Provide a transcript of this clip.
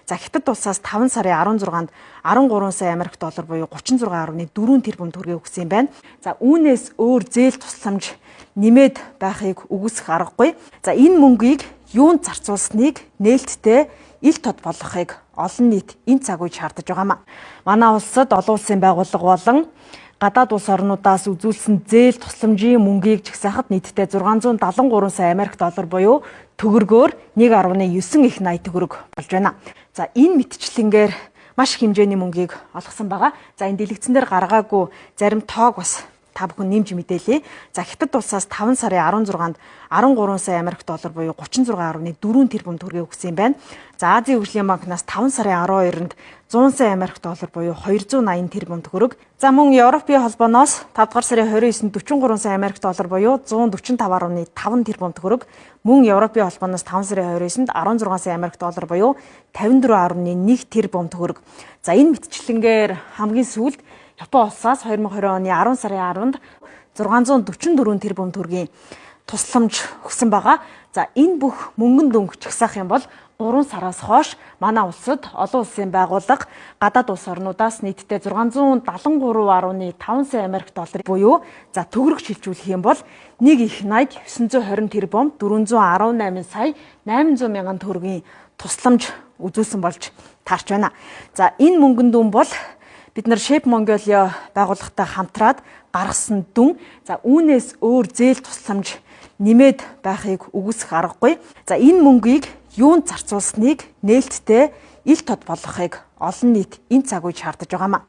За Хятад улсаас 5 сарын 16-нд 13 сая Америк доллар буюу 36.4 тэрбум төгрөгийг өгсөн юм байна. За үүнээс өөр зээл тусламж нэмээд байхыг үгүйсэх аргагүй. За энэ мөнгийг юунд зарцуулсныг нээлттэй ил тод болгохыг олон нийт энэ цаг үед шаардаж байгаамаа. Манай улсад олон улсын байгууллага болон гадаад улс орнуудаас үзүүлсэн зээл тусламжийн мөнгийг жагсаахад нийтдээ 673 сая Америк доллар буюу төгрөгөөр 1.9 их 80 төгрөг болж байна. За энэ мэтчлэнгээр маш их хэмжээний мөнгийг олгосон байгаа. За энэ дэлгэцэн дээр гаргаагүй зарим тоог бас та бүхэн нэмж мэдээлье. За Хятад улсаас 5 сарын 16-нд 13 сая Америк доллар буюу 36.4 тэрбум төгрөгийг өгсөн юм байна. За Азийн хөгжлийн банкнаас 5 сарын 12-нд 100 сая Америк доллар буюу 280 тэрбум төгрөг. За мөн Европын холбооноос 5 дугаар сарын 29-нд 43 сая Америк доллар буюу 145.5 тэрбум төгрөг. Мөн Европын холбооноос 5 сарын 29-нд 16 сая Америк доллар буюу 54.1 тэрбум төгрөг. За энэ мэтчлэнгээр хамгийн сүүлд Япон улсаас 2020 оны 10 сарын 10-нд 644 тэрбум төгрөгийн тусламж өгсөн байгаа. За энэ бүх мөнгөн дүнг чагсаах юм бол 3 сараас хойш манай улсад олон улсын байгууллага гадаад улс орнуудаас нийтдээ 673.5 сая Америк доллар буюу за төгрөг шилжүүлэх юм бол 1 их 80 920 тэрбум 418 сая 800 мянган төгрөгийн тусламж үзүүлсэн болж таарч байна. За энэ мөнгөн дүн бол бид нар Shape Mongolia байгууллагатай хамтраад гаргасан дүн. За үүнээс өөр зээл тусламж нэмээд байхыг үгүйсэх аргагүй. За энэ мөнгийг юунд зарцуулсныг нээлттэй ил тод болгохыг олон нийт энэ цаг үед шаардаж байгаамаа.